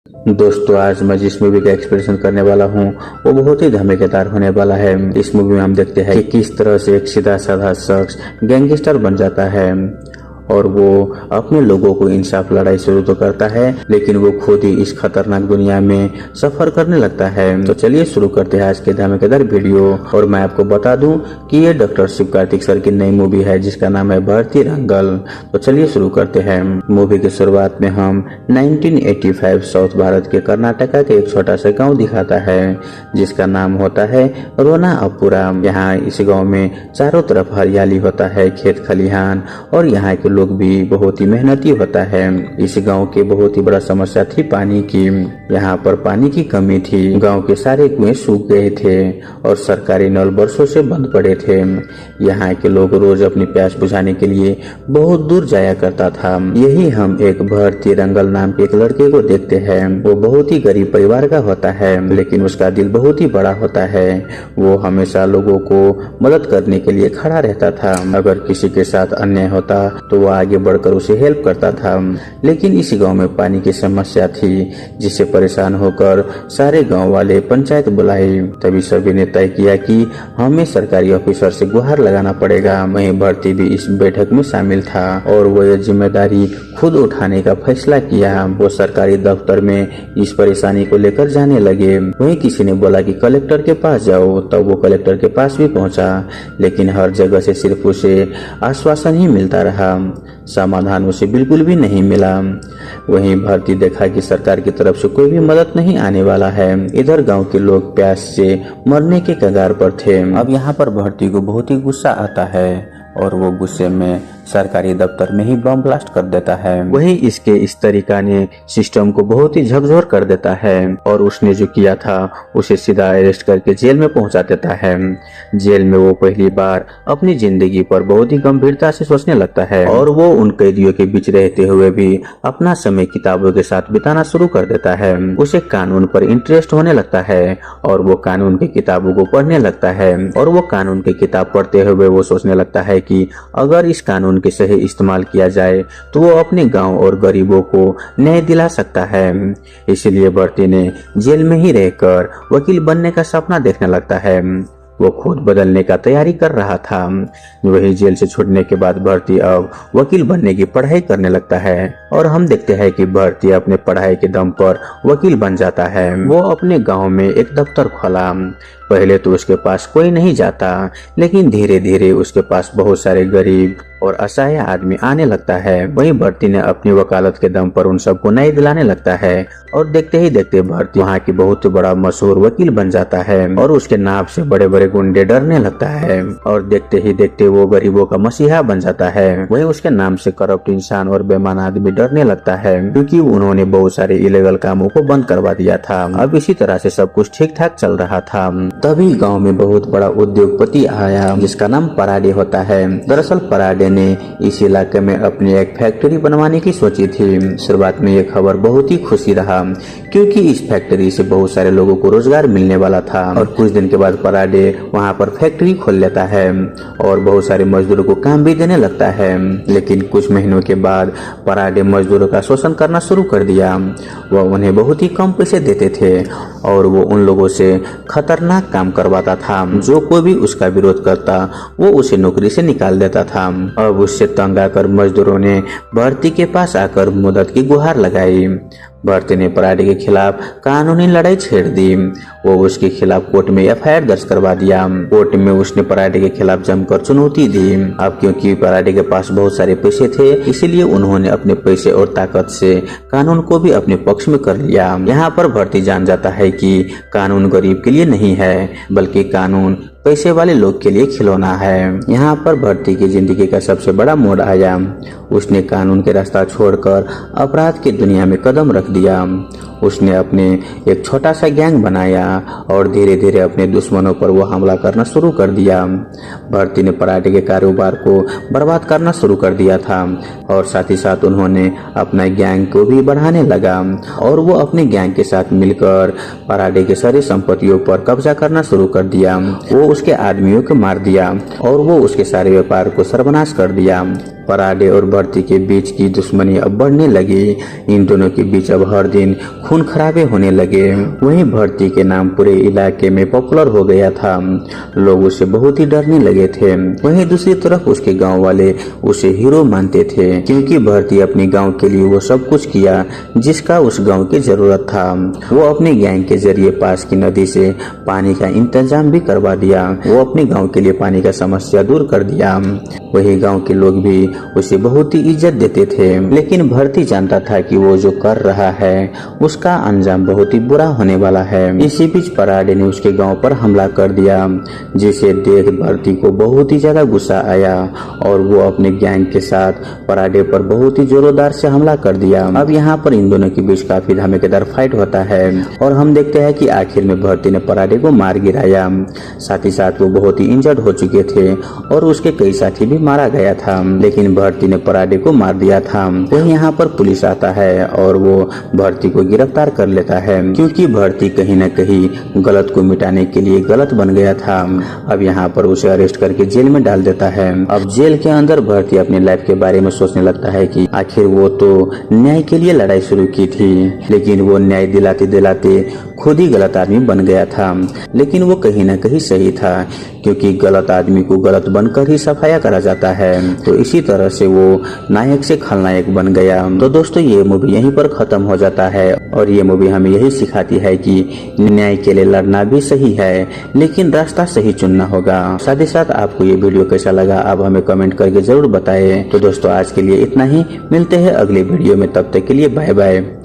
दोस्तों, आज मैं जिस मूवी का एक्सप्रेशन करने वाला हूँ वो बहुत ही धमाकेदार होने वाला है। इस मूवी में हम देखते हैं कि किस तरह से एक सीधा साधा शख्स गैंगस्टर बन जाता है और वो अपने लोगों को इंसाफ लड़ाई शुरू तो करता है, लेकिन वो खुद ही इस खतरनाक दुनिया में सफर करने लगता है। तो चलिए शुरू करते हैं आज के धमाकेदार वीडियो। और मैं आपको बता दूं कि ये डॉक्टर शिव कार्तिक सर की नई मूवी है जिसका नाम है भर्ती रंगल। तो चलिए शुरू करते हैं। मूवी की शुरुआत में हम 1985 साउथ भारत के कर्नाटका के एक छोटा सा गाँव दिखाता है जिसका नाम होता है रोनापुरा। यहाँ इस गाँव में चारों तरफ हरियाली होता है, खेत खलिहान, और यहाँ के लोग भी बहुत ही मेहनती होता है। इस गांव के बहुत ही बड़ा समस्या थी पानी की। यहाँ पर पानी की कमी थी। गांव के सारे कुएं सूख गए थे और सरकारी नल वर्षों से बंद पड़े थे। यहाँ के लोग रोज अपनी प्यास बुझाने के लिए बहुत दूर जाया करता था। यही हम एक भर्ती रंगल नाम के एक लड़के को देखते हैं। वो बहुत ही गरीब परिवार का होता है, लेकिन उसका दिल बहुत ही बड़ा होता है। वो हमेशा लोगों को मदद करने के लिए खड़ा रहता था। अगर किसी के साथ अन्याय होता तो वो आगे बढ़कर उसे हेल्प करता था। लेकिन इस गांव में पानी की समस्या थी जिससे परेशान होकर सारे गांव वाले पंचायत बुलाई। तभी सभी ने तय किया कि हमें सरकारी ऑफिसर से गुहार लगाना पड़ेगा। वहीं भर्ती भी इस बैठक में शामिल था और वो ये जिम्मेदारी खुद उठाने का फैसला किया। वो सरकारी दफ्तर में इस परेशानी को लेकर जाने लगे। वहीं किसी ने बोला कि कलेक्टर के पास जाओ। तब वो कलेक्टर के पास भी पहुंचा, लेकिन हर जगह से सिर्फ उसे आश्वासन ही मिलता रहा, समाधान उसे बिल्कुल भी नहीं मिला। वहीं भर्ती देखा कि सरकार की तरफ से कोई भी मदद नहीं आने वाला है। इधर गांव के लोग प्यास से मरने के कगार पर थे। अब यहाँ पर भर्ती को बहुत ही गुस्सा आता है और वो गुस्से में सरकारी दफ्तर में ही बम ब्लास्ट कर देता है। वही इसके इस तरीका ने सिस्टम को बहुत ही झकझोर कर देता है और उसने जो किया था उसे सीधा अरेस्ट करके जेल में पहुंचा देता है। जेल में वो पहली बार अपनी जिंदगी पर बहुत ही गंभीरता से सोचने लगता है और वो उन कैदियों के बीच रहते हुए भी अपना समय किताबों के साथ बिताना शुरू कर देता है। उसे कानून पर इंटरेस्ट होने लगता है और वो कानून की किताबों को पढ़ने लगता है और वो कानून की किताब पढ़ते हुए वो सोचने लगता है कि अगर इस कानून के सही इस्तेमाल किया जाए तो वो अपने गांव और गरीबों को न्याय दिला सकता है। इसलिए भर्ती ने जेल में ही रहकर वकील बनने का सपना देखने लगता है। वो खुद बदलने का तैयारी कर रहा था। वही जेल से छूटने के बाद भर्ती अब वकील बनने की पढ़ाई करने लगता है और हम देखते हैं कि भर्ती अपने पढ़ाई के दम पर वकील बन जाता है। वो अपने गांव में एक दफ्तर खोला। पहले तो उसके पास कोई नहीं जाता, लेकिन धीरे धीरे उसके पास बहुत सारे गरीब और असहाय आदमी आने लगता है। वहीं भर्ती ने अपनी वकालत के दम पर उन सबको न्याय दिलाने लगता है और देखते ही देखते भर्ती वहाँ की बहुत बड़ा मशहूर वकील बन जाता है और उसके नाम से बड़े बड़े गुंडे डरने लगता है और देखते ही देखते वो गरीबों का मसीहा बन जाता है। वहीं उसके नाम से करप्ट इंसान और बेईमान आदमी डरने लगता है क्योंकि उन्होंने बहुत सारे इलीगल कामों को बंद करवा दिया था। अब इसी तरह से सब कुछ ठीक ठाक चल रहा था। तभी गांव में बहुत बड़ा उद्योगपति आया जिसका नाम पराडे होता है। दरअसल पराडे ने इस इलाके में अपनी एक फैक्ट्री बनवाने की सोची थी। शुरुआत में ये खबर बहुत ही खुशी रहा क्योंकि इस फैक्ट्री से बहुत सारे लोगों को रोजगार मिलने वाला था और कुछ दिन के बाद पराडे वहां पर फैक्ट्री खोल लेता है और बहुत सारे मजदूरों को काम भी देने लगता है। लेकिन कुछ महीनों के बाद पराडे मजदूरों का शोषण करना शुरू कर दिया। वह उन्हें बहुत ही कम पैसे देते थे और वो उन लोगों से खतरनाक काम करवाता था। जो कोई भी उसका विरोध करता वो उसे नौकरी से निकाल देता था। अब उससे तंग आकर मजदूरों ने भर्ती के पास आकर मदद की गुहार लगाई। भर्ती ने पराडे के खिलाफ कानूनी लड़ाई छेड़ दी। वो उसके खिलाफ कोर्ट में एफआईआर दर्ज करवा दिया। कोर्ट में उसने पराडे के खिलाफ जमकर चुनौती दी। अब क्योंकि पराडे के पास बहुत सारे पैसे थे, इसीलिए उन्होंने अपने पैसे और ताकत से कानून को भी अपने पक्ष में कर लिया। यहाँ पर भर्ती जान जाता है कि कानून गरीब के लिए नहीं है, बल्कि कानून पैसे वाले लोग के लिए खिलौना है। यहाँ पर भर्ती की जिंदगी का सबसे बड़ा मोड़ आया। उसने कानून के रास्ता छोड़कर अपराध की दुनिया में कदम रख दिया। उसने अपने एक छोटा सा गैंग बनाया और धीरे धीरे अपने दुश्मनों पर वो हमला करना शुरू कर दिया। भर्ती ने पराडे के कारोबार को बर्बाद करना शुरू कर दिया था और साथ ही साथ उन्होंने अपना गैंग को भी बढ़ाने लगा और वो अपने गैंग के साथ मिलकर पराडे के सारी संपत्तियों पर कब्जा करना शुरू कर दिया। वो उसके आदमियों को मार दिया और वो उसके सारे व्यापार को सर्वनाश कर दिया पराडे और भर्ती के बीच की दुश्मनी अब बढ़ने लगी। इन दोनों के बीच अब हर दिन खून खराबे होने लगे। वहीं भर्ती के नाम पूरे इलाके में पॉपुलर हो गया था, लोग उसे बहुत ही डरने लगे थे। वहीं दूसरी तरफ उसके गांव वाले उसे हीरो मानते थे, क्योंकि भर्ती अपने गांव के लिए वो सब कुछ किया जिसका उस गांव की जरूरत था। वो अपने गैंग के जरिए पास की नदी से पानी का इंतजाम भी करवा दिया। वो अपने गांव के लिए पानी का समस्या दूर कर दिया। वही गांव के लोग भी उसे बहुत ही इज्जत देते थे। लेकिन भर्ती जानता था कि वो जो कर रहा है उसका अंजाम बहुत ही बुरा होने वाला है। इसी बीच पराडे ने उसके गांव पर हमला कर दिया, जिसे देख भर्ती को बहुत ही ज्यादा गुस्सा आया और वो अपने गैंग के साथ पराडे पर बहुत ही जोरदार से हमला कर दिया। अब यहाँ पर इन दोनों के बीच काफी धमाकेदार फाइट होता है और हम देखते हैं कि आखिर में भर्ती ने पराडे को मार गिराया। साथ ही साथ वो बहुत ही इंजर्ड हो चुके थे और उसके कई साथी भी मारा गया था, लेकिन भर्ती ने पराडे को मार दिया था। वहीं यहाँ पर पुलिस आता है और वो भर्ती को गिरफ्तार कर लेता है, क्योंकि भर्ती कहीं न कहीं गलत को मिटाने के लिए गलत बन गया था। अब यहाँ पर उसे अरेस्ट करके जेल में डाल देता है। अब जेल के अंदर भर्ती अपनी लाइफ के बारे में सोचने लगता है कि आखिर वो तो न्याय के लिए लड़ाई शुरू की थी, लेकिन वो न्याय दिलाते दिलाते खुद ही गलत आदमी बन गया था। लेकिन वो कहीं न कहीं सही था, क्योंकि गलत आदमी को गलत बनकर ही सफाया करा जाता है। तो इसी तरह से वो नायक से खलनायक बन गया। तो दोस्तों ये मूवी यहीं पर खत्म हो जाता है और ये मूवी हमें यही सिखाती है कि न्याय के लिए लड़ना भी सही है, लेकिन रास्ता सही चुनना होगा। साथ ही साथ आपको ये वीडियो कैसा लगा आप हमें कमेंट करके जरूर बताएं। तो दोस्तों आज के लिए इतना ही, मिलते हैं अगले वीडियो में, तब तक के लिए बाय बाय।